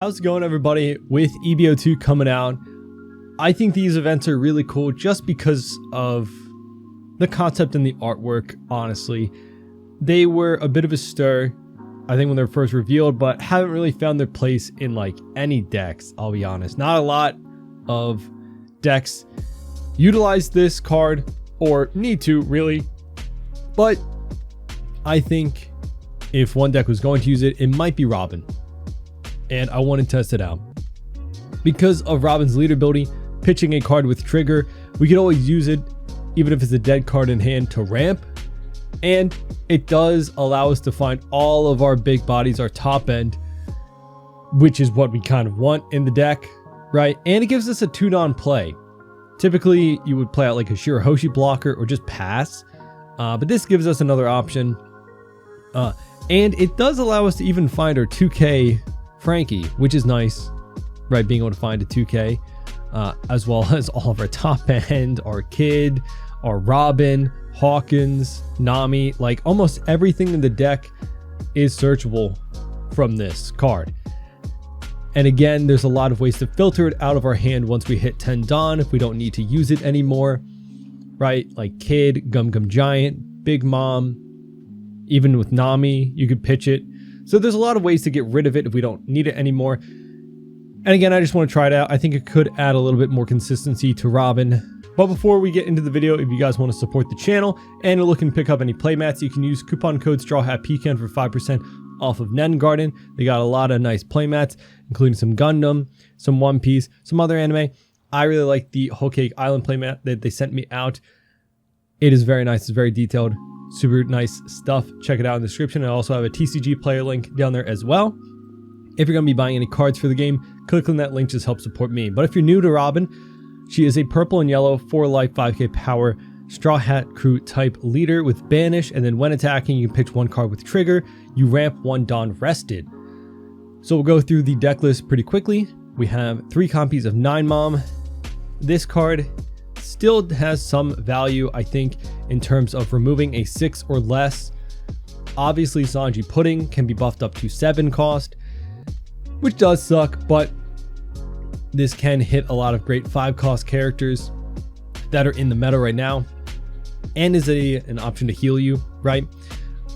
How's it going, everybody? With EB02 coming out, I think these events are really cool just because of the concept and the artwork. Honestly, they were a bit of a stir, I think, when they were first revealed, but haven't really found their place in like any decks. I'll be honest, not a lot of decks utilize this card or need to really, but I think if one deck was going to use it, it might be Robin. And I want to test it out. Because of Robin's leader ability, pitching a card with trigger, we can always use it even if it's a dead card in hand to ramp. And it does allow us to find all of our big bodies, our top end, which is what we kind of want in the deck, right? And it gives us a 2-don play. Typically, you would play out like a Shirahoshi blocker or just pass. But this gives us another option. And it does allow us to even find our 2K Frankie, which is nice, right? Being able to find a 2K, as well as all of our top end, our Kid, our Robin, Hawkins, Nami, like almost everything in the deck is searchable from this card. And again, there's a lot of ways to filter it out of our hand once we hit 10 Dawn if we don't need to use it anymore, right? Like Kid, Gum Gum Giant, Big Mom, even with Nami, you could pitch it. So there's a lot of ways to get rid of it if we don't need it anymore. And again, I just want to try it out. I think it could add a little bit more consistency to Robin. But before we get into the video, if you guys want to support the channel and are looking to pick up any playmats, you can use coupon code STRAWHATPECAN for 5% off of Nen Garden. They got a lot of nice playmats, including some Gundam, some One Piece, some other anime. I really like the Whole Cake Island playmat that they sent me out. It is very nice. It's very detailed. Super nice stuff. Check it out in the description. I also have a TCG player link down there as well. If you're going to be buying any cards for the game, click on that link, just help support me. But if you're new to Robin, she is a purple and yellow 4-life 5k power Straw Hat Crew type leader with banish, and then when attacking you can pitch one card with trigger. You ramp 1 Dawn rested. So we'll go through the deck list pretty quickly. We have 3 copies of 9 Mom. This card still has some value, I think, in terms of removing a 6 or less. Obviously, Sanji Pudding can be buffed up to 7 cost, which does suck, but this can hit a lot of great 5 cost characters that are in the meta right now, and is an option to heal you, right?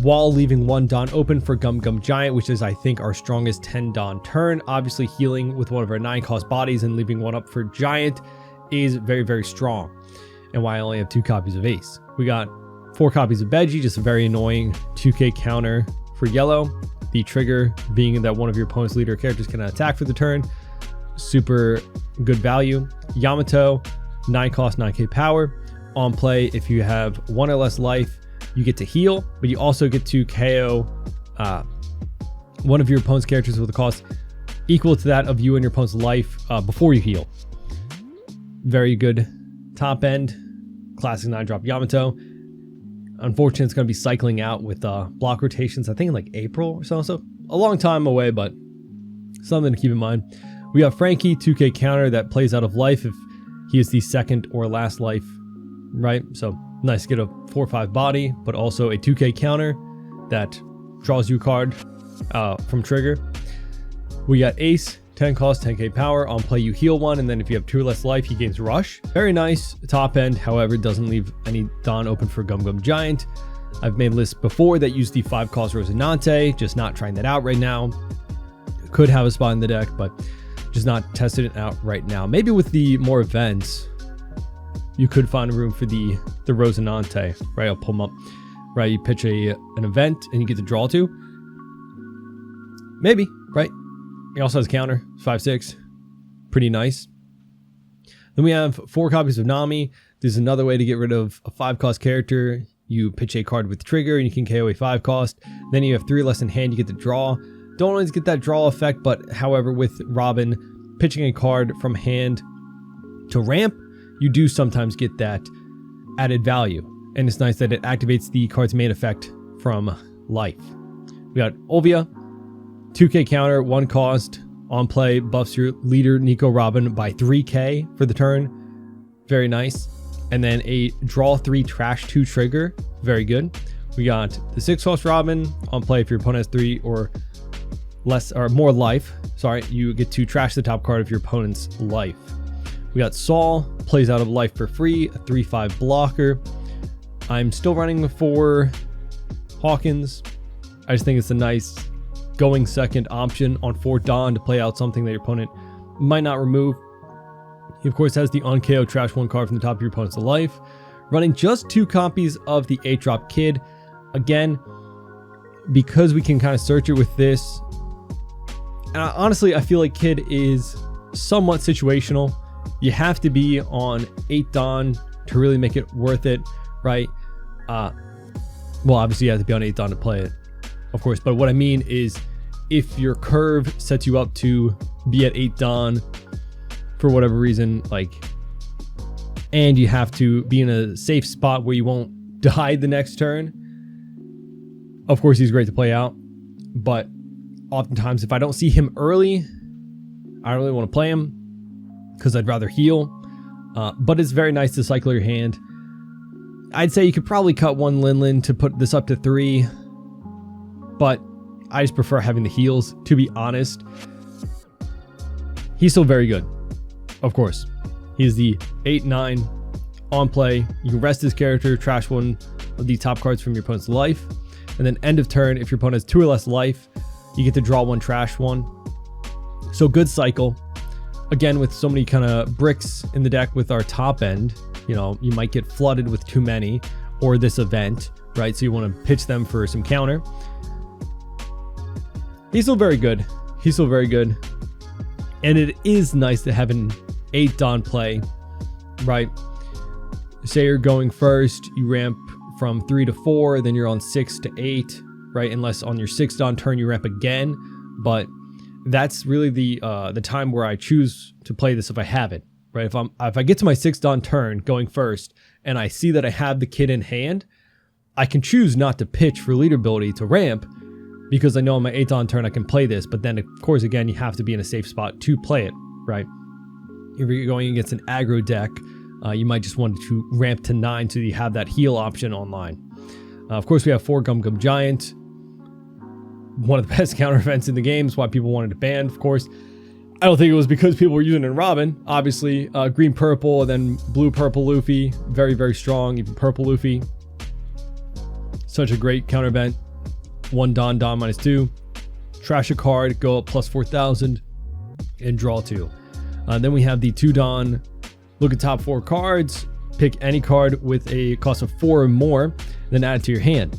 While leaving 1 Dawn open for Gum Gum Giant, which is, I think, our strongest 10 Dawn turn. Obviously, healing with one of our 9 cost bodies and leaving 1 up for Giant is very, very strong. And why I only have 2 copies of Ace. We got 4 copies of Buggy, just a very annoying 2k counter for yellow. The trigger being that one of your opponent's leader characters can attack for the turn. Super good value. Yamato, 9 cost, 9k power. On play, if you have 1 or less life, you get to heal, but you also get to KO one of your opponent's characters with a cost equal to that of you and your opponent's life before you heal. Very good top end, classic 9-drop Yamato. Unfortunately, it's going to be cycling out with block rotations, I think in like April or so. So a long time away, but something to keep in mind. We have Frankie, 2k counter that plays out of life if he is the second or last life, right? So nice to get a 4/5 body, but also a 2k counter that draws you a card from trigger. We got Ace, 10 cost, 10k power. On play, you heal 1, and then if you have 2 or less life, he gains Rush. Very nice top end, however, doesn't leave any Dawn open for Gum Gum Giant. I've made lists before that use the 5 cost Rosinante, just not trying that out right now. Could have a spot in the deck, but just not testing it out right now. Maybe with the more events, you could find room for the Rosinante, right? I'll pull them up, right? You pitch an event and you get to draw 2. Maybe, right? He also has counter, 5/6, pretty nice. Then we have 4 copies of Nami. There's another way to get rid of a 5 cost character. You pitch a card with trigger and you can KO a 5 cost. Then you have 3 less in hand, you get to draw. Don't always get that draw effect, but however, with Robin pitching a card from hand to ramp, you do sometimes get that added value. And it's nice that it activates the card's main effect from life. We got Olvia, 2k counter, 1 cost. On play, buffs your leader Nico Robin by 3k for the turn. Very nice. And then a draw 3 trash 2 trigger. Very good. We got the 6 cost Robin. On play, if your opponent has 3 or less or more life. Sorry, you get to trash the top card of your opponent's life. We got Saul, plays out of life for free, a 3/5 blocker. I'm still running for Hawkins. I just think it's a nice going second option on 4 Dawn to play out something that your opponent might not remove. He of course has the on KO trash 1 card from the top of your opponent's life. Running just 2 copies of the 8-drop Kid. Again, because we can kind of search it with this. And honestly, I feel like Kid is somewhat situational. You have to be on 8 Dawn to really make it worth it, right? Well, obviously you have to be on 8 Dawn to play it, of course. But what I mean is if your curve sets you up to be at 8 Dawn for whatever reason, like, and you have to be in a safe spot where you won't die the next turn, of course he's great to play out. But oftentimes if I don't see him early, I don't really want to play him because I'd rather heal. But it's very nice to cycle your hand. I'd say you could probably cut 1 Linlin to put this up to 3, but I just prefer having the heals, to be honest. He's still very good, of course. He's the 8/9 on play. You can rest his character, trash 1 of the top cards from your opponent's life, and then end of turn, if your opponent has 2 or less life, you get to draw 1, trash 1. So good cycle. Again, with so many kind of bricks in the deck with our top end, you know, you might get flooded with too many, or this event, right? So you want to pitch them for some counter. He's still very good. He's still very good. And it is nice to have an 8 Dawn play, right? Say you're going first, you ramp from 3 to 4, then you're on 6 to 8, right? Unless on your 6 Dawn turn you ramp again, but that's really the time where I choose to play this if I have it, right? If I get to my 6 Dawn turn going first and I see that I have the Kid in hand, I can choose not to pitch for leader ability to ramp because I know on my 8 Dawn turn I can play this. But then of course again you have to be in a safe spot to play it, right? If you're going against an aggro deck, you might just want to ramp to 9 so you have that heal option online. Of course we have 4 Gum Gum Giant. One of the best counter events in the game is why people wanted to ban, of course. I don't think it was because people were using it in Robin. Obviously, green purple and then blue purple Luffy, very, very strong. Even purple Luffy, such a great counter event. 1 Dawn -2, trash a card, go up plus 4,000, and draw 2. Then we have the 2 Dawn. Look at top 4 cards, pick any card with a cost of 4 or more, then add it to your hand.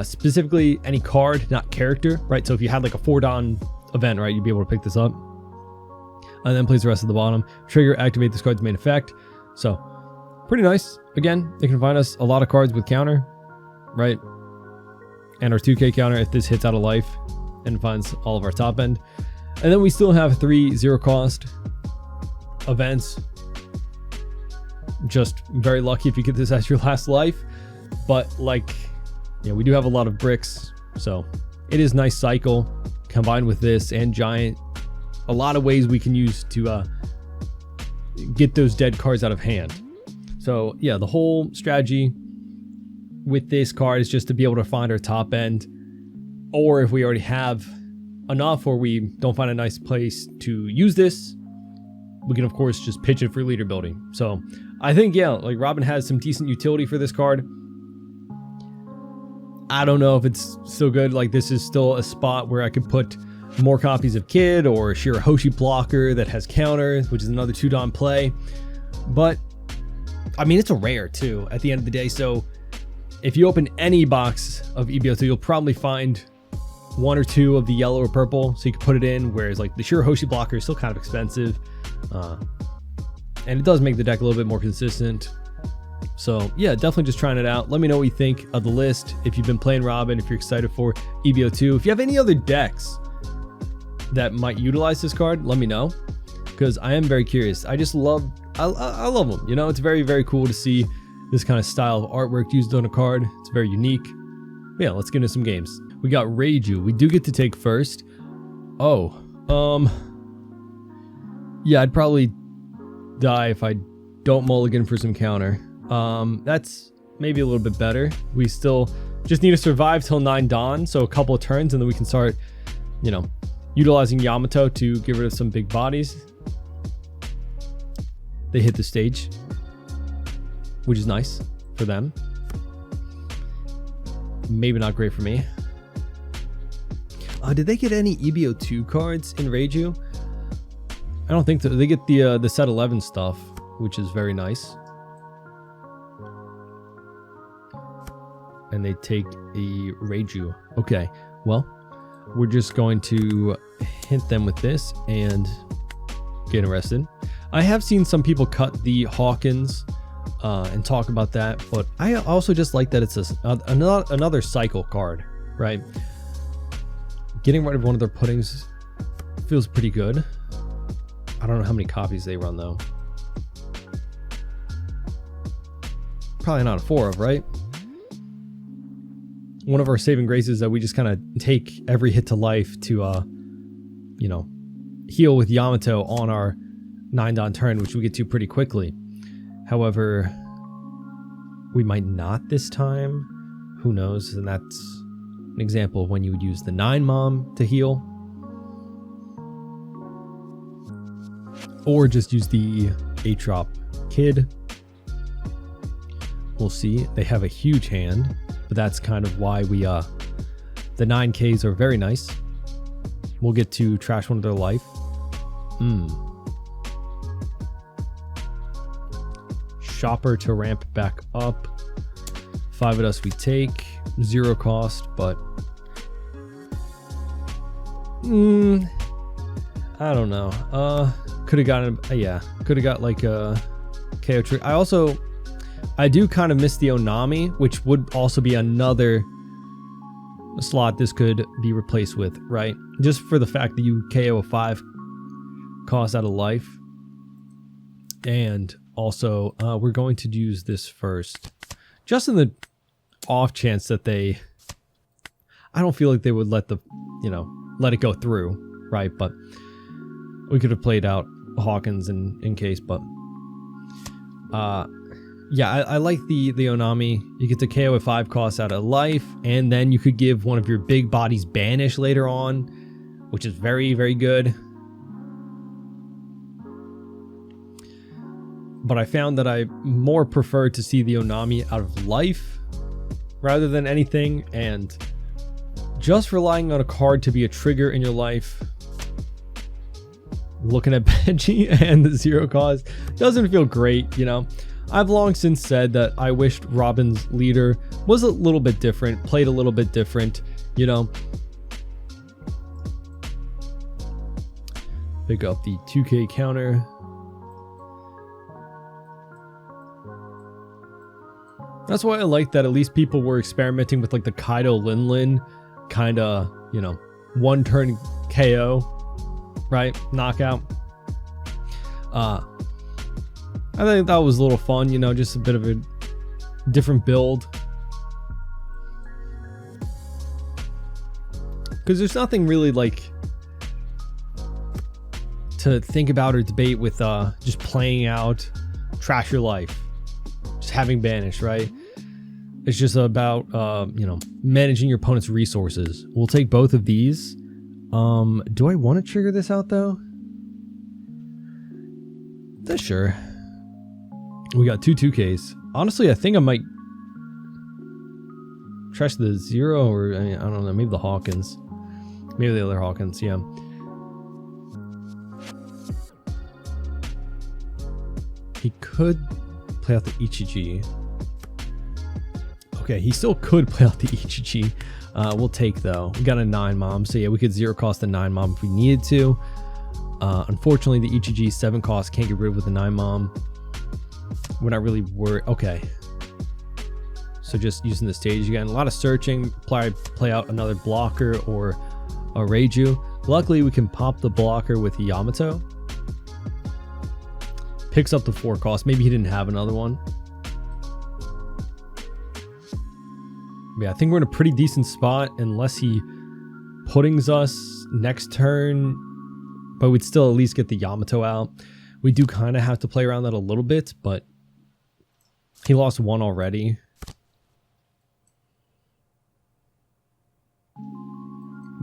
Specifically any card, not character, right? So if you had like a 4 Dawn event, right, you'd be able to pick this up. And then place the rest at the bottom. Trigger, activate this card's main effect. So pretty nice. Again, they can find us a lot of cards with counter, right? And our 2K counter if this hits out of life and finds all of our top end. And then we still have 3 0 cost events. Just very lucky if you get this as your last life. But like, yeah, we do have a lot of bricks, so it is nice cycle combined with this and giant. A lot of ways we can use to get those dead cards out of hand. So yeah, the whole strategy with this card is just to be able to find our top end, or if we already have enough or we don't find a nice place to use this, we can of course just pitch it for leader building. So I think, yeah, like Robin has some decent utility for this card. I don't know if it's still good. Like this is still a spot where I could put more copies of Kid or Shirahoshi blocker that has counters, which is another 2 Dawn play. But I mean, it's a rare too at the end of the day. So if you open any box of EB02, you'll probably find 1 or 2 of the yellow or purple. So you can put it in, whereas like the Shirahoshi blocker is still kind of expensive. And it does make the deck a little bit more consistent. So yeah, definitely just trying it out. Let me know what you think of the list. If you've been playing Robin, if you're excited for EB02, if you have any other decks that might utilize this card, let me know, because I am very curious. I just love, I love them. You know, it's very, very cool to see this kind of style of artwork used on a card. It's very unique. Yeah, let's get into some games. We got Reiju. We do get to take first. Oh, yeah, I'd probably die if I don't mulligan for some counter. That's maybe a little bit better. We still just need to survive till 9 Dawn, so a couple of turns, and then we can start, you know, utilizing Yamato to get rid of some big bodies. They hit the stage, which is nice for them. Maybe not great for me. Did they get any EB02 cards in Reiju? I don't think so. They get the set 11 stuff, which is very nice. And they take the Reiju. Okay, well, we're just going to hint them with this and get arrested. I have seen some people cut the Hawkins and talk about that, but I also just like that it's another cycle card, right? Getting rid of one of their puddings feels pretty good. I don't know how many copies they run though. Probably not a 4 of, right? One of our saving graces is that we just kind of take every hit to life to, you know, heal with Yamato on our 9-don turn, which we get to pretty quickly. However, we might not this time. Who knows? And that's an example of when you would use the 9-mom to heal. Or just use the 8-drop kid. We'll see. They have a huge hand, but that's kind of why we, the 9Ks are very nice. We'll get to trash one of their life. Shopper to ramp back up. 5 of us we take. 0 cost, but I don't know. Could have gotten could have got like a KO trick. I do kind of miss the Onami, which would also be another slot this could be replaced with, right? Just for the fact that you KO a 5 cost out of life. And also, we're going to use this first. Just in the off chance that I don't feel like they would let it go through, right? But we could have played out Hawkins in case, but yeah, I like the Onami. You get to KO a 5 cost out of life, and then you could give one of your big bodies banish later on, which is very, very good. But I found that I more prefer to see the Onami out of life rather than anything, and just relying on a card to be a trigger in your life, looking at Benji and the 0 cost doesn't feel great, you know. I've long since said that I wished Robin's leader was a little bit different, played a little bit different, you know. Pick up the 2K counter. That's why I like that at least people were experimenting with like the Kaido Lin kind of, you know, 1 turn KO, right? Knockout. I think that was a little fun, you know, just a bit of a different build. Because there's nothing really like to think about or debate with just playing out Trash Your Life. Just having banish, right? It's just about you know, managing your opponent's resources. We'll take both of these. Do I want to trigger this out though? Sure. We got 2 2Ks. Honestly, I think I might trash the 0, or I don't know, maybe the Hawkins. Maybe the other Hawkins, yeah. He could play out the Ichiji. Okay, he still could play out the Ichiji. We'll take though. We got a 9-mom, so yeah, we could 0 cost the 9-mom if we needed to. Unfortunately, the Ichiji 7 cost can't get rid of with the 9-mom. We're not really worried. Okay. So just using the stage again. A lot of searching. Play out another blocker or a Reiju. Luckily, we can pop the blocker with Yamato. Picks up the 4 cost. Maybe he didn't have another one. Yeah, I think we're in a pretty decent spot unless he puddings us next turn. But we'd still at least get the Yamato out. We do kind of have to play around that a little bit, but he lost 1 already.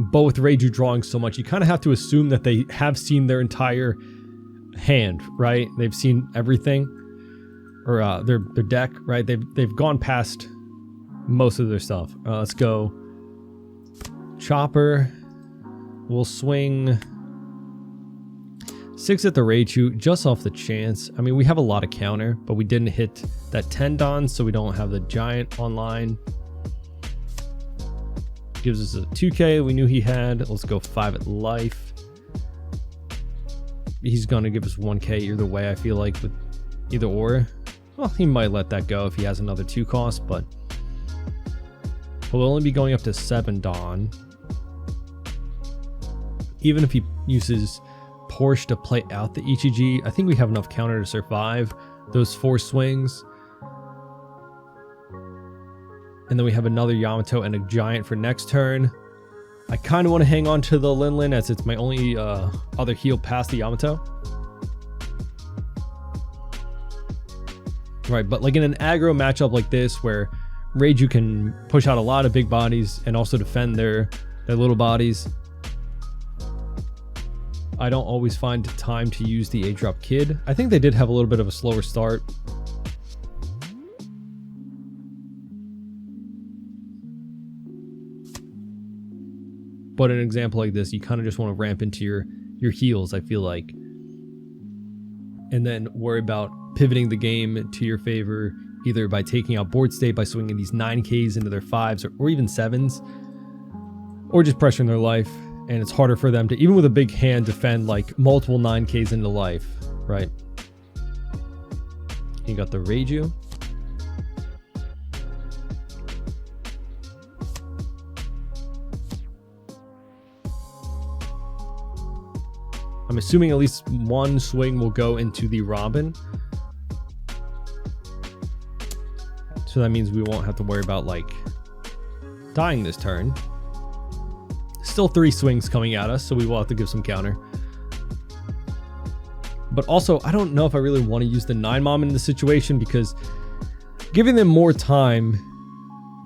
both Reiju drawing so much, you kind of have to assume that they have seen their entire hand, right? They've seen everything, or their deck, right? They've gone past most of their stuff. Let's go Chopper. We'll swing 6 at the Reiju just off the chance. I mean, we have a lot of counter, but we didn't hit that Tendon, so we don't have the Giant online. Gives us a 2k we knew he had. Let's go 5 at life. He's going to give us 1k either way, I feel like, with either or. Well, he might let that go if he has another 2 cost, but we'll only be going up to 7 Dawn. Even if he uses Porsche to play out the Ichiji, I think we have enough counter to survive those 4 swings. And then we have another Yamato and a Giant for next turn. I kind of want to hang on to the Linlin as it's my only other heal past the Yamato. Right, but like in an aggro matchup like this where Reiju can push out a lot of big bodies and also defend their little bodies, I don't always find time to use the 8-drop Kid. I think they did have a little bit of a slower start. But an example like this, you kind of just want to ramp into your heals, I feel like. And then worry about pivoting the game to your favor, either by taking out board state, by swinging these 9Ks into their 5s or even 7s, or just pressuring their life. And it's harder for them to, even with a big hand, defend like multiple 9Ks into life, right? You got the Reiju. I'm assuming at least one swing will go into the Robin. So that means we won't have to worry about like dying this turn. Still 3 swings coming at us, so we will have to give some counter. But also, I don't know if I really want to use the 9-mom in this situation, because giving them more time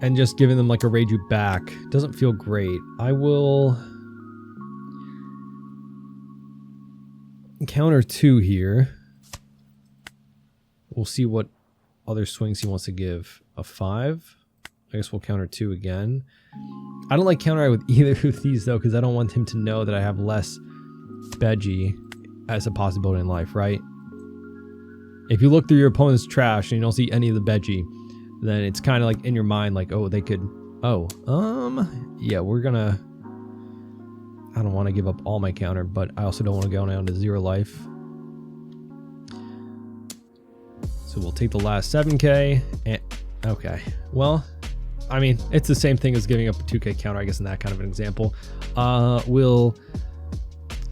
and just giving them like a Reiju back doesn't feel great. I will counter 2 here. We'll see what other swings he wants to give. A 5. I guess we'll counter 2 again. I don't like counter with either of these though, because I don't want him to know that I have less Buggy as a possibility in life, right? If you look through your opponent's trash and you don't see any of the Buggy, then it's kind of like in your mind like, oh, they could, yeah, we're gonna, I don't want to give up all my counter, but I also don't want to go down to 0 life. So we'll take the last 7k and okay, well, I mean, it's the same thing as giving up a 2k counter, I guess, in that kind of an example. We'll,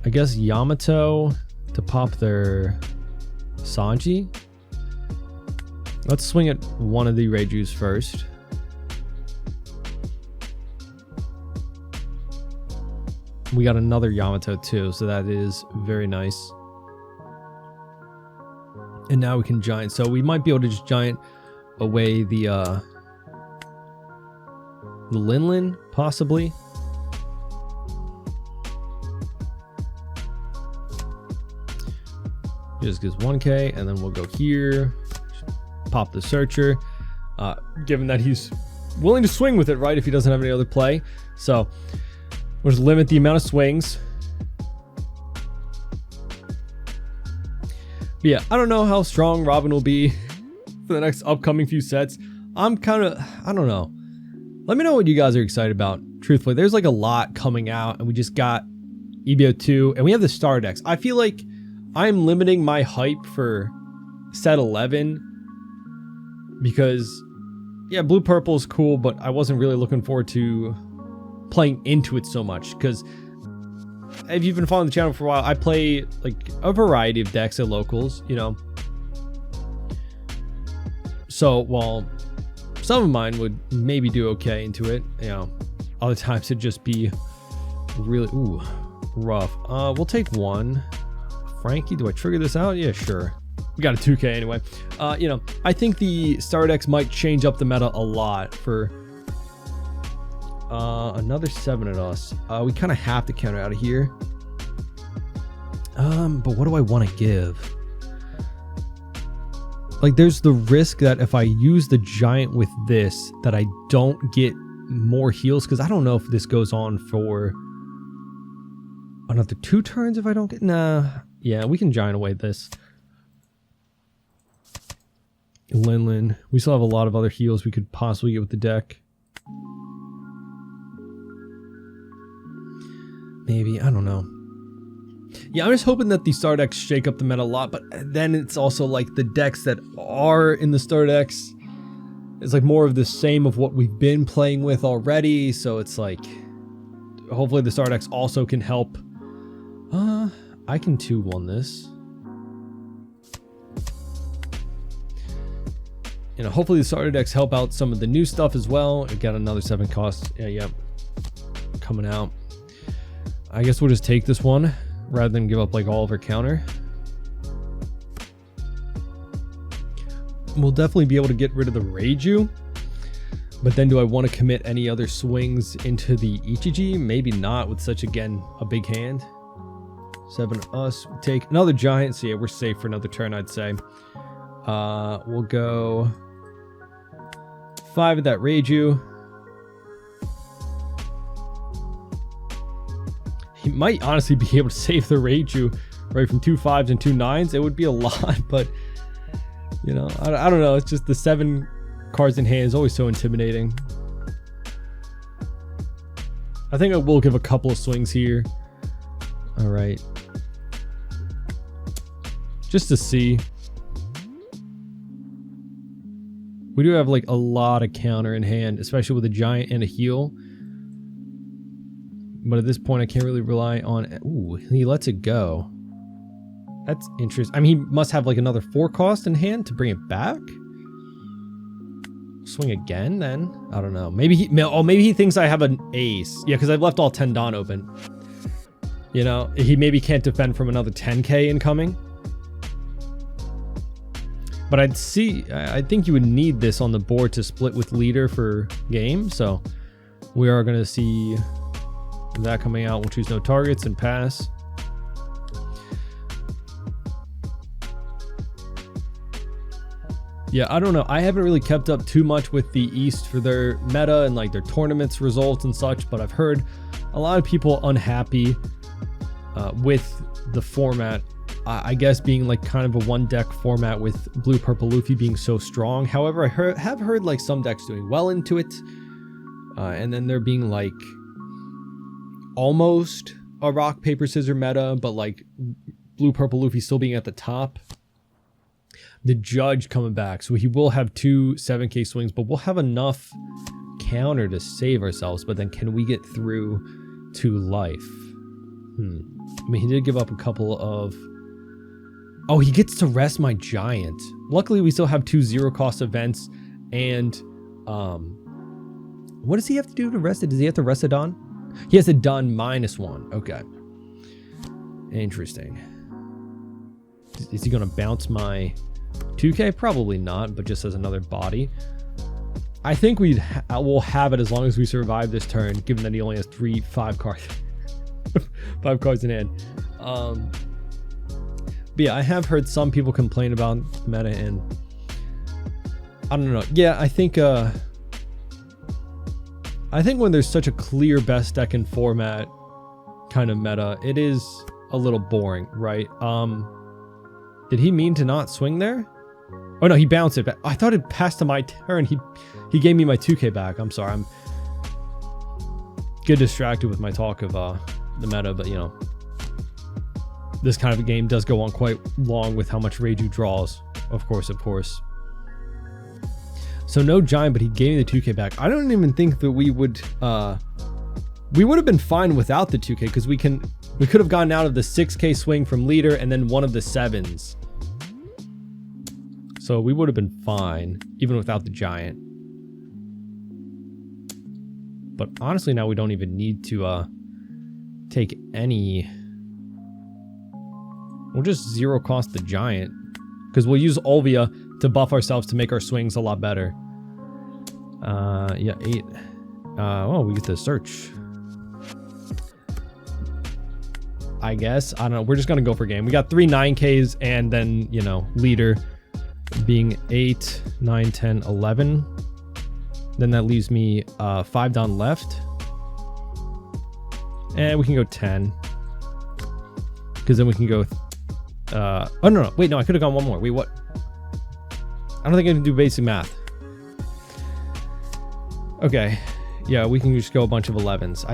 I guess, Yamato to pop their Sanji. Let's swing at one of the Reijus first. We got another Yamato too, so that is very nice. And now we can Giant. So we might be able to just Giant away the Linlin, possibly. Just gives 1k, and then we'll go here, pop the Searcher, given that he's willing to swing with it, right, if he doesn't have any other play. So we'll just limit the amount of swings. But yeah, I don't know how strong Robin will be for the next upcoming few sets. I'm kind of, I don't know. Let me know what you guys are excited about. Truthfully, there's like a lot coming out, and we just got EB02, and we have the star decks. I feel like I'm limiting my hype for set 11 because, yeah, blue purple is cool, but I wasn't really looking forward to playing into it so much, because if you've been following the channel for a while, I play like a variety of decks at locals, you know. So while some of mine would maybe do okay into it, you know, other times it'd just be really rough. We'll take one. Frankie, do I trigger this out? Yeah, sure. We got a 2k anyway. You know, I think the star decks might change up the meta a lot for Another 7 at us. We kind of have to counter out of here. But what do I want to give? Like, there's the risk that if I use the giant with this, that I don't get more heals, because I don't know if this goes on for another 2 turns if I don't get... Nah. Yeah, we can giant away this. Linlin. We still have a lot of other heals we could possibly get with the deck. Maybe, I don't know. Yeah, I'm just hoping that the star decks shake up the meta a lot, but then it's also like the decks that are in the star decks is like more of the same of what we've been playing with already, so it's like hopefully the star decks also can help. I can 2-1 this. You know, hopefully the starter decks help out some of the new stuff as well. I got another 7 cost. Yeah, coming out. I guess we'll just take this one rather than give up like all of our counter. We'll definitely be able to get rid of the Reiju, but then do I want to commit any other swings into the Ichiji? Maybe not with such, again, a big hand. 7 of us. We'll take another giant, so yeah, we're safe for another turn, I'd say. We'll go 5 of that Reiju. He might honestly be able to save the Reiju right from 2 5s and 2 9s. It would be a lot, but you know, I don't know. It's just the 7 cards in hand is always so intimidating. I think I will give a couple of swings here. All right. Just to see. We do have like a lot of counter in hand, especially with a giant and a heal. But at this point, I can't really rely on... Ooh, he lets it go. That's interesting. I mean, he must have like another 4 cost in hand to bring it back. Swing again, then? I don't know. Maybe he thinks I have an ace. Yeah, because I've left all 10 Dawn open. You know, he maybe can't defend from another 10k incoming. But I think you would need this on the board to split with leader for game. So we are going to see that coming out. We'll choose no targets and pass. Yeah, I don't know. I haven't really kept up too much with the East for their meta and like their tournaments results and such, but I've heard a lot of people unhappy with the format. I guess being like kind of a 1-deck format with blue purple Luffy being so strong. However, I have heard like some decks doing well into it, and then there being like almost a rock paper scissors meta, but like blue purple Luffy still being at the top. The Judge coming back, so he will have 2 7k swings, but we'll have enough counter to save ourselves. But then can we get through to life? I mean, he did give up a couple of... Oh, he gets to rest my giant. Luckily, we still have 2 0-cost events. And what does he have to do to rest it? Does he have to rest a Dawn? He has a Dawn -1. Okay. Interesting. Is he going to bounce my 2k? Probably not, but just as another body. I think we'll have it as long as we survive this turn, given that he only has 5 cards. 5 cards in hand. But yeah, I have heard some people complain about meta, and I don't know. Yeah, I think when there's such a clear best deck in format kind of meta, it is a little boring, right? Did he mean to not swing there? Oh no, he bounced it back. I thought it passed to my turn. He gave me my 2k back. I'm sorry. I'm get distracted with my talk of the meta, but you know, this kind of a game does go on quite long with how much Reiju draws. Of course. So no giant, but he gave me the 2k back. I don't even think that we would have been fine without the 2k, because we could have gotten out of the 6k swing from leader and then one of the 7s. So we would have been fine even without the giant. But honestly, now we don't even need to take any. We'll just 0-cost the giant, because we'll use Olvia to buff ourselves to make our swings a lot better. Yeah, 8. well, we get to search. I guess. I don't know. We're just going to go for game. We got 3 9Ks and then, you know, leader being 8, 9, 10, 11. Then that leaves me 5 down left. And we can go 10. Because then we can go... oh, no. Wait, no. I could have gone one more. Wait, what? I don't think I can do basic math. Okay. Yeah, we can just go a bunch of 11s.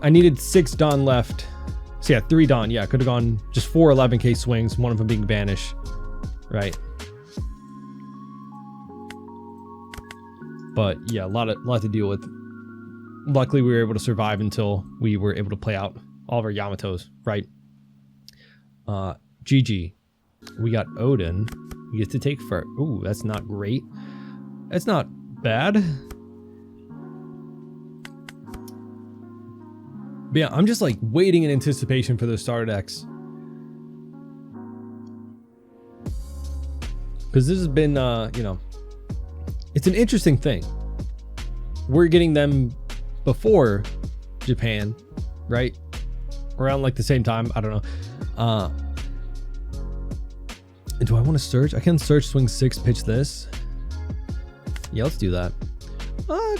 I needed 6 Dawn left. So yeah, 3 Dawn. Yeah, I could have gone just 4 11K swings, one of them being banish. Right. But yeah, a lot to deal with. Luckily, we were able to survive until we were able to play out all of our Yamatos, right? GG. We got Oden. We get to take first. Ooh, that's not great. That's not bad. But yeah, I'm just like waiting in anticipation for those starter decks. Because this has been, you know, it's an interesting thing. We're getting them before Japan, right? Around like the same time. I don't know. And do I want to search? I can search swing 6, pitch this. Yeah, let's do that.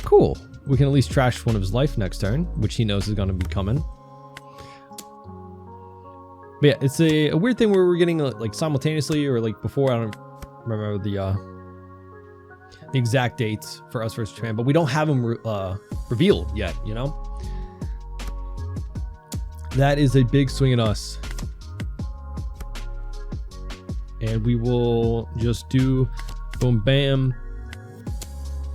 Cool. We can at least trash one of his life next turn, which he knows is going to be coming. But yeah, it's a weird thing where we're getting like simultaneously or like before. I don't remember the exact dates for us versus Japan, but we don't have them revealed yet, you know? That is a big swing at us. And we will just do boom, bam,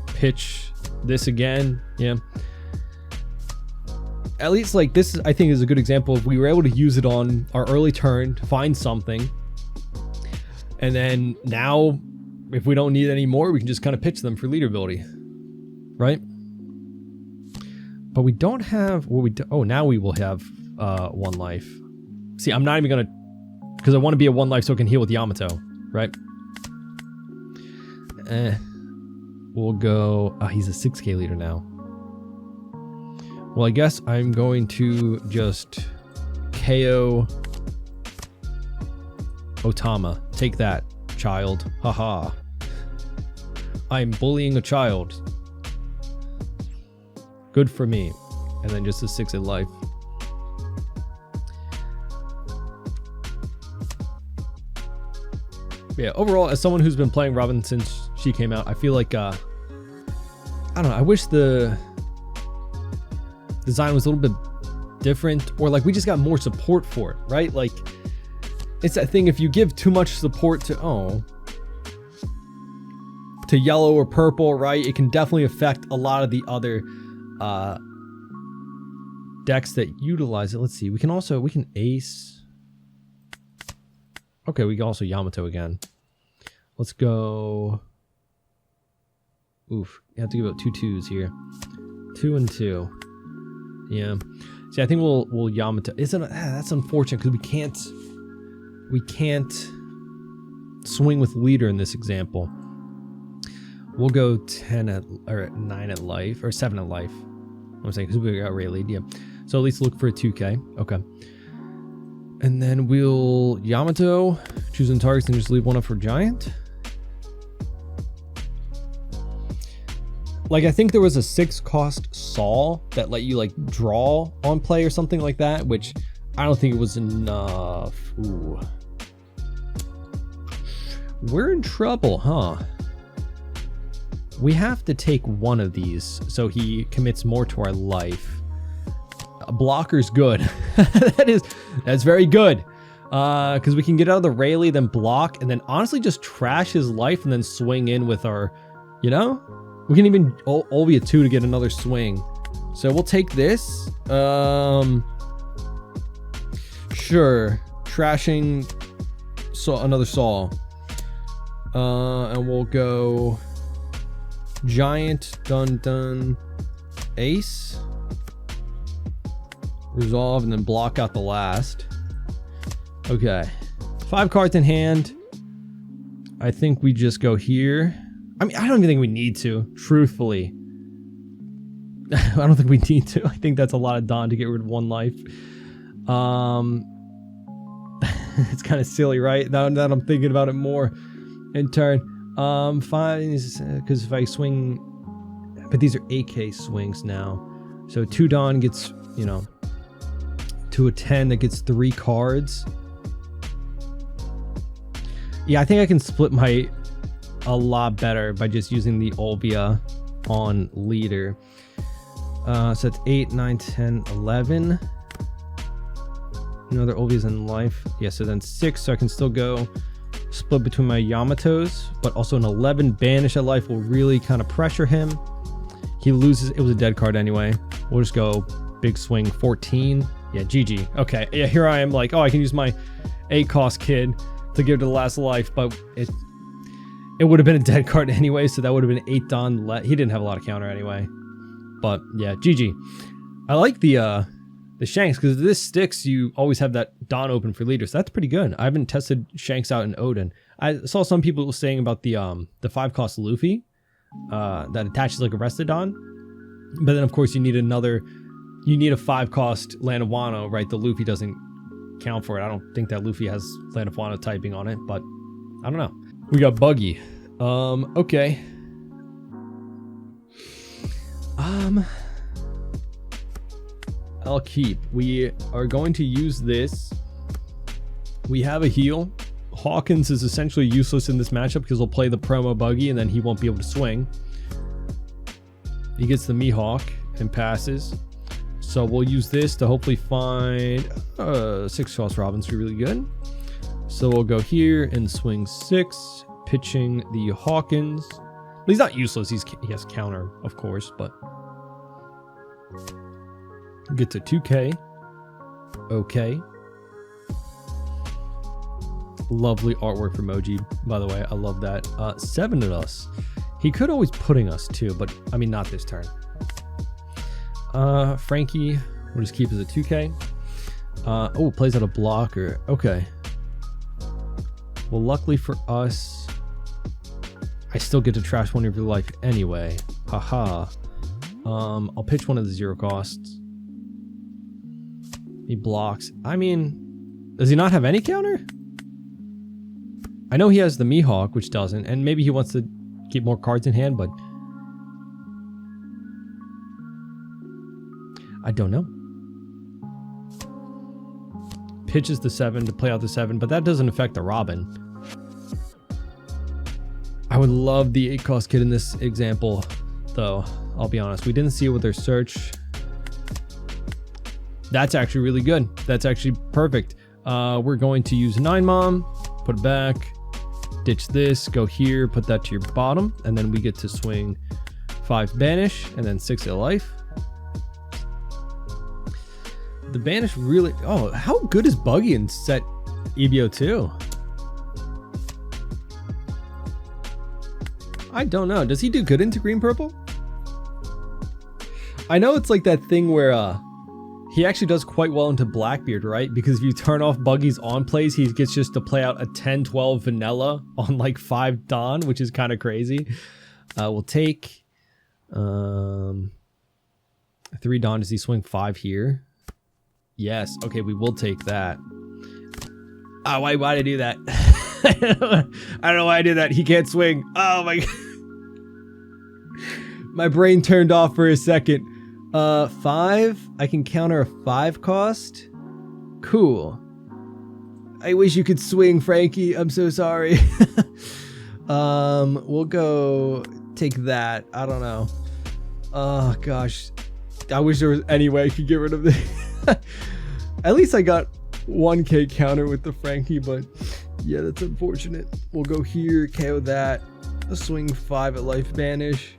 pitch this again. Yeah. At least like this, I think, is a good example of we were able to use it on our early turn to find something. And then now, if we don't need any more, we can just kind of pitch them for leader ability. Right? But we don't have... Well, oh, now we will have 1 life. See, I'm not even going to... Because I want to be at 1 life so I can heal with Yamato. Right? We'll go... Oh, he's a 6K leader now. Well, I guess I'm going to just KO Otama. Take that, child. Haha. I'm bullying a child. Good for me. And then just a 6 in life. Yeah, overall, as someone who's been playing Robin since she came out, I feel like, I don't know, I wish the design was a little bit different, or like we just got more support for it, right? Like, it's that thing, if you give too much support to yellow or purple, right, it can definitely affect a lot of the other decks that utilize it. Let's see, we can ace. Okay, we can also Yamato again. Let's go. Oof, you have to give out 2 2s here. 2 and 2. Yeah. See, I think we'll Yamato. That's unfortunate because we can't swing with leader in this example. We'll go 10 or 9 at life, or 7 at life. I'm saying because we got Ray lead. Yeah. So at least look for a 2K. Okay. And then we'll Yamato, choosing targets and just leave 1 up for Giant. Like, I think there was a 6-cost Saul that let you like draw on play or something like that, which I don't think it was enough. Ooh. We're in trouble, huh? We have to take 1 of these so he commits more to our life. A blocker's good. That's very good. Because we can get out of the Rayleigh, then block, and then honestly just trash his life and then swing in with our, you know? We can even Olvia a 2 to get another swing. So we'll take this. Sure. Trashing another Saul. And we'll go Giant, dun, Ace. Resolve, and then block out the last. Okay. 5 cards in hand. I think we just go here. I mean, I don't even think we need to, truthfully. I don't think we need to. I think that's a lot of Don to get rid of 1 life. It's kind of silly, right? Now that I'm thinking about it more in turn. Fine, because if I swing, but these are AK swings now. So 2 Don gets, you know, to a 10 that gets 3 cards. Yeah, I think I can split my a lot better by just using the Olvia on leader. So it's 8, 9, 10, 11. No other Olvias in life. Yeah, so then 6, so I can still go split between my Yamatos, but also an 11 banish at life will really kind of pressure him. He loses. It was a dead card anyway. We'll just go big swing 14. Yeah, GG. Okay, yeah, here I am like, oh, I can use my 8 cost kid to give to the last life, but it would have been a dead card anyway, so that would have been 8 Don. He didn't have a lot of counter anyway. But yeah, GG. I like the Shanks, because if this sticks, you always have that Don open for leader, so that's pretty good. I haven't tested Shanks out in Oden. I saw some people saying about the 5 cost Luffy that attaches like a rested Don, but then of course you need a 5 cost Land of Wano, right? The Luffy doesn't count for it. I don't think that Luffy has Land of Wano typing on it, but I don't know. We got Buggy. Okay. I'll keep. We are going to use this. We have a heal. Hawkins is essentially useless in this matchup because he'll play the promo Buggy and then he won't be able to swing. He gets the Mihawk and passes. So we'll use this to hopefully find 6 cost Robin's really good. So we'll go here and swing 6, pitching the Hawkins. Well, he's not useless. He has counter, of course, but get to 2K. Okay. Lovely artwork for Moji, by the way. I love that. 7 at us. He could always putting us too, but I mean, not this turn. Frankie, we'll just keep as a 2K. Oh, plays out a blocker. Okay. Well, luckily for us, I still get to trash 1 of your life anyway. Haha. I'll pitch one of the 0 costs. He blocks. I mean, does he not have any counter? I know he has the Mihawk, which doesn't, and maybe he wants to keep more cards in hand, but I don't know. Pitches the 7 to play out the 7, but that doesn't affect the Robin. I would love the 8 cost kid in this example, though. I'll be honest. We didn't see it with their search. That's actually really good. That's actually perfect. We're going to use 9 Mom, put it back, ditch this, go here, put that to your bottom, and then we get to swing 5 banish and then 6 at life. The banish really... Oh, how good is Buggy in set EB02? I don't know. Does he do good into green purple? I know it's like that thing where he actually does quite well into Blackbeard, right? Because if you turn off Buggy's on plays, he gets just to play out a 10-12 vanilla on like 5 Don, which is kind of crazy. We'll take 3 Don. Does he swing 5 here? Yes. Okay, we will take that. Oh, why did I do that? I don't know why I did that. He can't swing. Oh my god. My brain turned off for a second. 5. I can counter a 5 cost. Cool. I wish you could swing, Frankie. I'm so sorry. We'll go take that. I don't know. Oh gosh. I wish there was any way I could get rid of this. At least I got 1k counter with the Frankie, but yeah, that's unfortunate. We'll go here, KO that, swing 5 at life banish.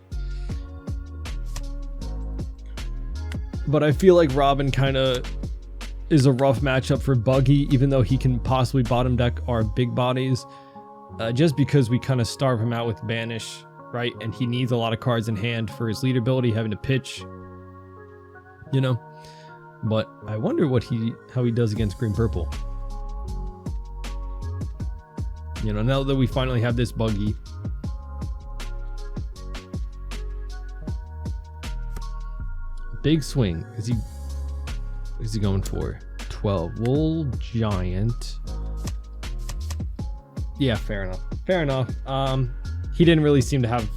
But I feel like Robin kind of is a rough matchup for Buggy, even though he can possibly bottom deck our big bodies, just because we kind of starve him out with banish, right? And he needs a lot of cards in hand for his leader ability, having to pitch, you know. But I wonder how he does against green purple. You know, now that we finally have this Buggy. big swing. Is he going for 12? Wool giant. Yeah, fair enough. Fair enough. He didn't really seem to have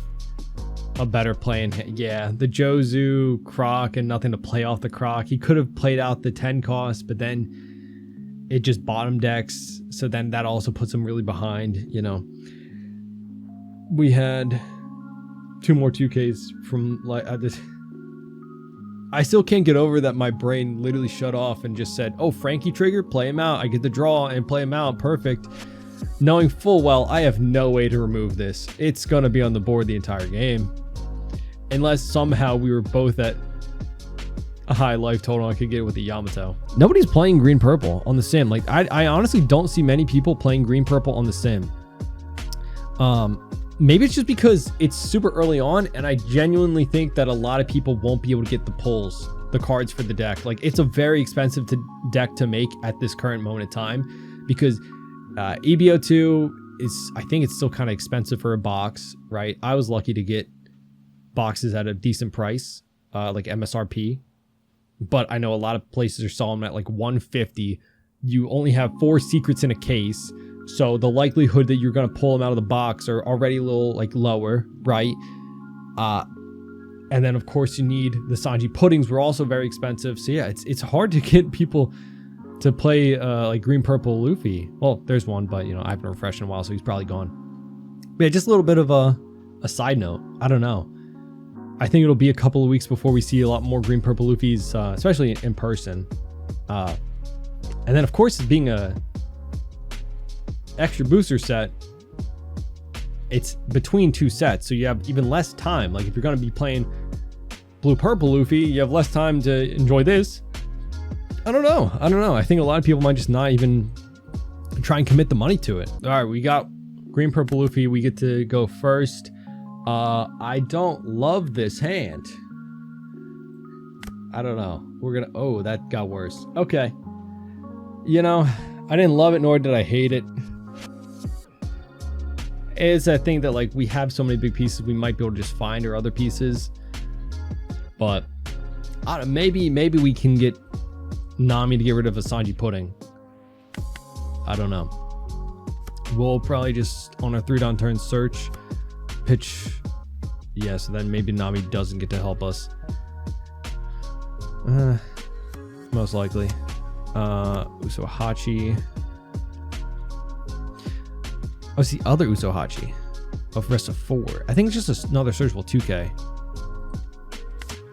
a better play in hand. Yeah, the Jozu Croc and nothing to play off the Croc. He could have played out the 10 cost, but then it just bottom decks. So then that also puts him really behind, you know. We had 2 more 2Ks from like this. I still can't get over that my brain literally shut off and just said, oh, Frankie trigger, play him out. I get the draw and play him out. Perfect. Knowing full well I have no way to remove this. It's going to be on the board the entire game. Unless somehow we were both at a high life total and I could get it with the Yamato. Nobody's playing green purple on the sim. Like I honestly don't see many people playing green purple on the sim. Maybe it's just because it's super early on and I genuinely think that a lot of people won't be able to get the pulls, the cards for the deck. Like it's a very expensive deck to make at this current moment in time because EB02 is, I think it's still kind of expensive for a box, right? I was lucky to get boxes at a decent price, like MSRP, but I know a lot of places are selling them at like 150. You only have 4 secrets in a case, so the likelihood that you're going to pull them out of the box are already a little like lower, right? And then of course you need the Sanji puddings were also very expensive. So yeah, it's hard to get people to play like green purple Luffy. Well, there's one, but you know, I haven't refreshed in a while, so he's probably gone. But yeah, just a little bit of a side note. I don't know. I think it'll be a couple of weeks before we see a lot more green purple Luffys, especially in person. And then of course, being a extra booster set, it's between 2 sets, so you have even less time. Like if you're going to be playing blue purple Luffy, you have less time to enjoy this. I don't know. I think a lot of people might just not even try and commit the money to it. All right, we got green purple Luffy. We get to go first. I don't love this hand. I don't know. Oh, that got worse. Okay. You know, I didn't love it, nor did I hate it. It's a thing that like we have so many big pieces we might be able to just find or other pieces. But I don't know, maybe we can get Nami to get rid of a Sanji pudding. I don't know. We'll probably just on our 3-down turn search, pitch. Yeah, so then maybe Nami doesn't get to help us. Most likely. Usohachi. Oh, it's the other Usohachi of rest of 4. I think it's just another searchable 2K.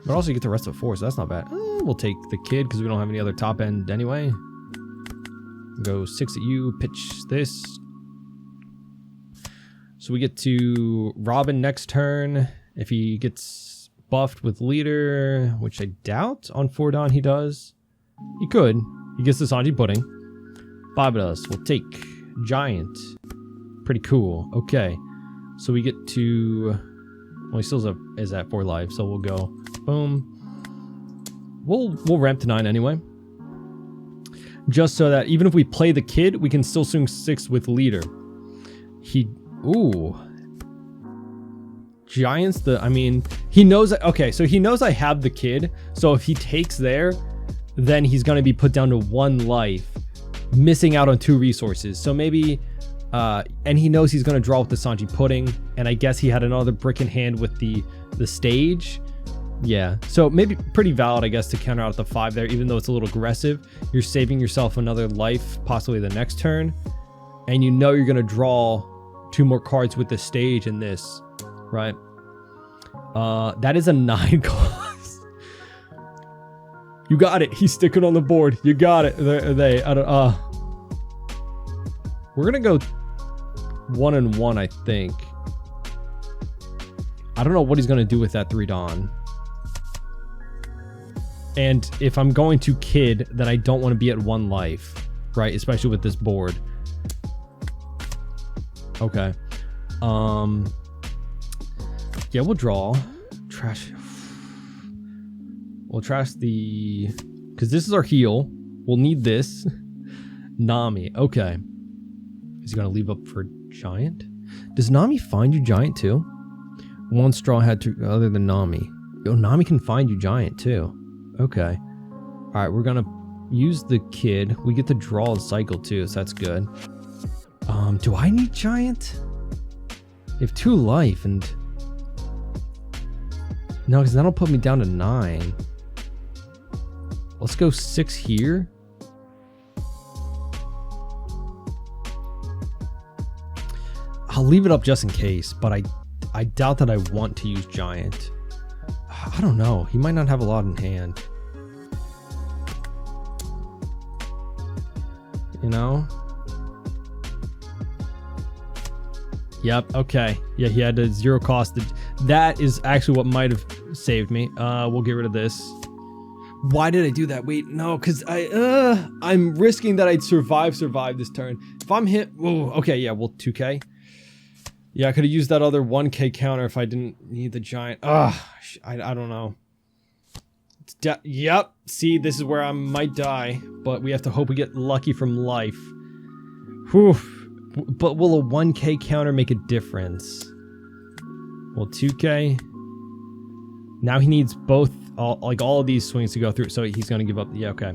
But also you get the rest of 4, so that's not bad. We'll take the kid because we don't have any other top end anyway. Go 6 at you, pitch this. So we get to Robin next turn. If he gets buffed with leader, which I doubt on 4-down he does. He could. He gets the Sanji pudding. Barbados will take giant. Pretty cool. Okay. So we get to... Well, he still is at 4 life, so we'll go boom. We'll ramp to 9 anyway. Just so that even if we play the kid, we can still swing 6 with leader. Ooh. Giants, he knows, okay, so he knows I have the kid. So if he takes there, then he's going to be put down to 1 life, missing out on 2 resources. So maybe, and he knows he's going to draw with the Sanji pudding. And I guess he had another brick in hand with the stage. Yeah, so maybe pretty valid, I guess, to counter out the 5 there, even though it's a little aggressive. You're saving yourself another life, possibly the next turn. And you know you're going to draw 2 more cards with the stage in this, right? That is a 9 cost. You got it. He's sticking on the board. You got it. We're going to go 1 and 1, I think. I don't know what he's going to do with that 3-Dawn. And if I'm going to kid, then I don't want to be at 1 life, right? Especially with this board. Okay. Yeah, we'll draw. Trash. We'll trash the... Because this is our heal. We'll need this. Nami. Okay. Is he going to leave up for giant? Does Nami find you giant too? 1 straw had to... Other than Nami. Yo, Nami can find you giant too. Okay. All right, we're gonna use the kid. We get to draw and cycle too, so that's good. Do I need giant? You have 2 life and... No, because that'll put me down to 9. Let's go 6 here. I'll leave it up just in case, but I doubt that I want to use giant. I don't know. He might not have a lot in hand. You know? Yep, okay. Yeah, he had a 0 cost. That is actually what might have saved me. We'll get rid of this. Why did I do that? Wait, no, because I'm risking that I'd survive this turn. If I'm hit... Oh, okay, yeah, well, 2k. Yeah, I could have used that other 1k counter if I didn't need the giant. I don't know. Yep, see, this is where I might die. But we have to hope we get lucky from life. Whew. But will a 1k counter make a difference? Well, 2k. Now he needs both, all of these swings to go through. So he's going to give up. Yeah, okay.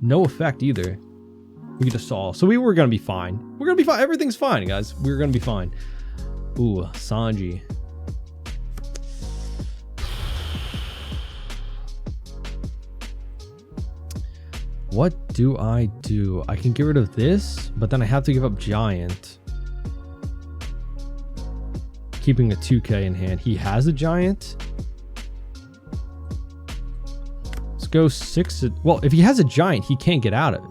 No effect either. We get a solve. So we were going to be fine. We're going to be fine. Everything's fine, guys. We're going to be fine. Ooh, Sanji. What do? I can get rid of this, but then I have to give up giant. Keeping a 2k in hand. He has a giant. Let's go 6. Well, if he has a giant, he can't get out of it.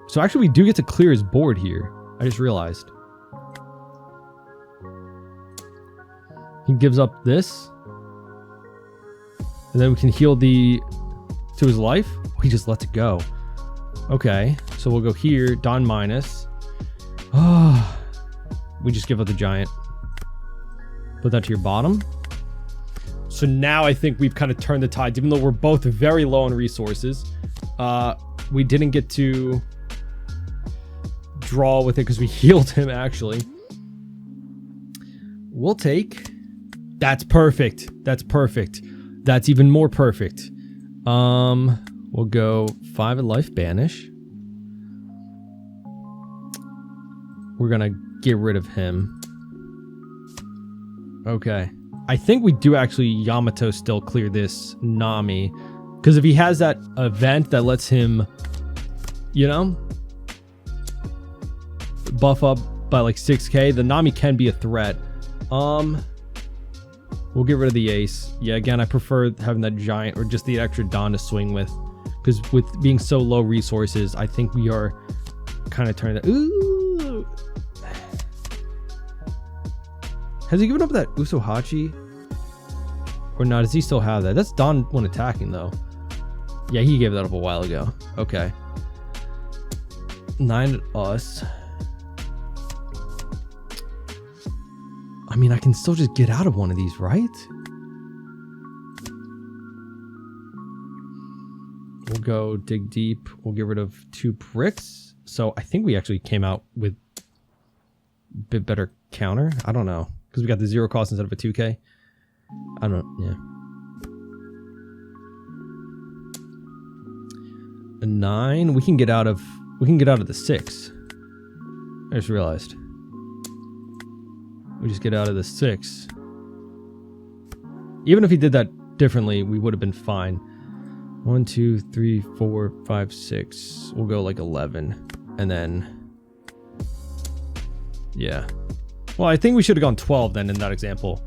So actually, we do get to clear his board here. I just realized. He gives up this. And then we can heal to his life. Oh, he just lets it go. Okay, so we'll go here. Don minus. Oh, we just give up the giant. Put that to your bottom. So now I think we've kind of turned the tide. Even though we're both very low on resources. We didn't get to draw with it because we healed him, actually. We'll take... That's perfect. That's perfect. That's even more perfect. We'll go 5 in life banish. We're gonna get rid of him. Okay. I think we do actually Yamato still clear this Nami. Because if he has that event that lets him, you know, buff up by like 6k, the Nami can be a threat. We'll get rid of the ace. Yeah, again, I prefer having that giant or just the extra Don to swing with. Because with being so low resources, I think we are kind of turning that. Ooh! Has he given up that Usohachi? Or not? Does he still have that? That's Don when attacking, though. Yeah, he gave that up a while ago. Okay. 9 at us. I mean, I can still just get out of one of these, right? We'll go dig deep. We'll get rid of 2 bricks. So I think we actually came out with a bit better counter. I don't know. Because we got the 0 cost instead of a 2k. I don't know. Yeah. A 9. We can get out of the 6. I just realized. We just get out of the 6. Even if he did that differently, we would have been fine. 1, 2, 3, 4, 5, 6. We'll go like 11. And then... Yeah. Well, I think we should have gone 12 then in that example.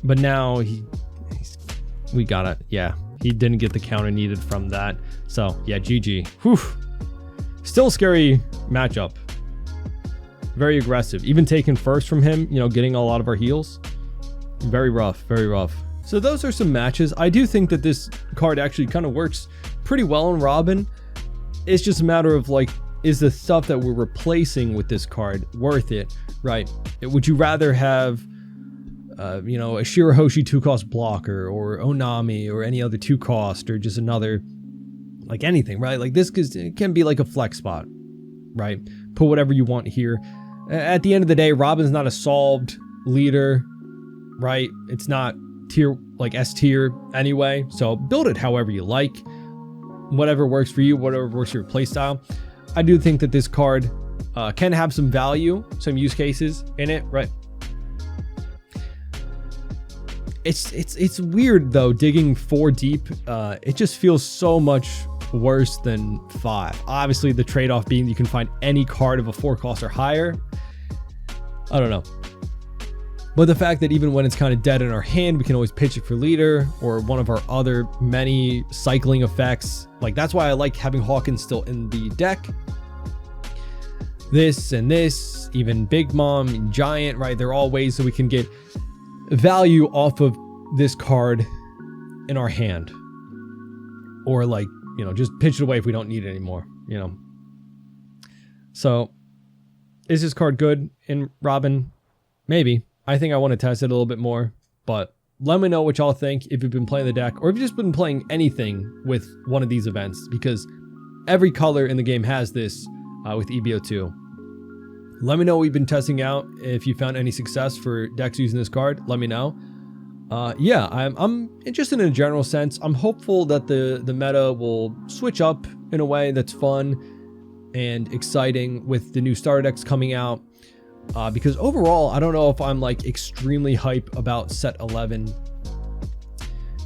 But now we got it. Yeah. He didn't get the counter needed from that. So, yeah, GG. Whew. Still a scary matchup. Very aggressive. Even taking first from him, you know, getting a lot of our heals. Very rough, very rough. So those are some matches. I do think that this card actually kind of works pretty well on Robin. It's just a matter of like, is the stuff that we're replacing with this card worth it, right? Would you rather have, you know, a Shirahoshi 2-cost blocker or Onami or any other 2-cost or just another, like anything, right? Like this it can be like a flex spot, right? Put whatever you want here. At the end of the day, Robin's not a solved leader, right? It's not tier like S tier anyway, so build it however you like, whatever works for you, whatever works for your playstyle. I do think that this card can have some value, some use cases in it, right? It's weird though, digging 4 deep. It just feels so much worse than 5. Obviously the trade-off being you can find any card of a 4 cost or higher. I don't know. But the fact that even when it's kind of dead in our hand, we can always pitch it for leader or one of our other many cycling effects. Like, that's why I like having Hawkins still in the deck. This and this, even Big Mom and Giant, right? They're all ways that we can get value off of this card in our hand. Or like, you know, just pitch it away if we don't need it anymore, you know. So, is this card good in Robin? Maybe. I think I want to test it a little bit more, but let me know what y'all think if you've been playing the deck or if you've just been playing anything with one of these events, because every color in the game has this with EB02. Let me know what you've been testing out. If you found any success for decks using this card, let me know. Yeah, I'm just in a general sense, I'm hopeful that the meta will switch up in a way that's fun and exciting with the new starter decks coming out. Because overall, I don't know if I'm like extremely hype about set 11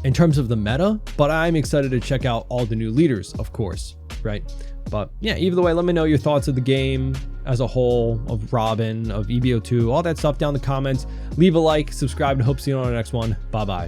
in terms of the meta, but I'm excited to check out all the new leaders, of course, right? But yeah, either way, let me know your thoughts of the game as a whole, of Robin, of EB02, all that stuff down in the comments. Leave a like, subscribe, and hope to see you on the next one. Bye-bye.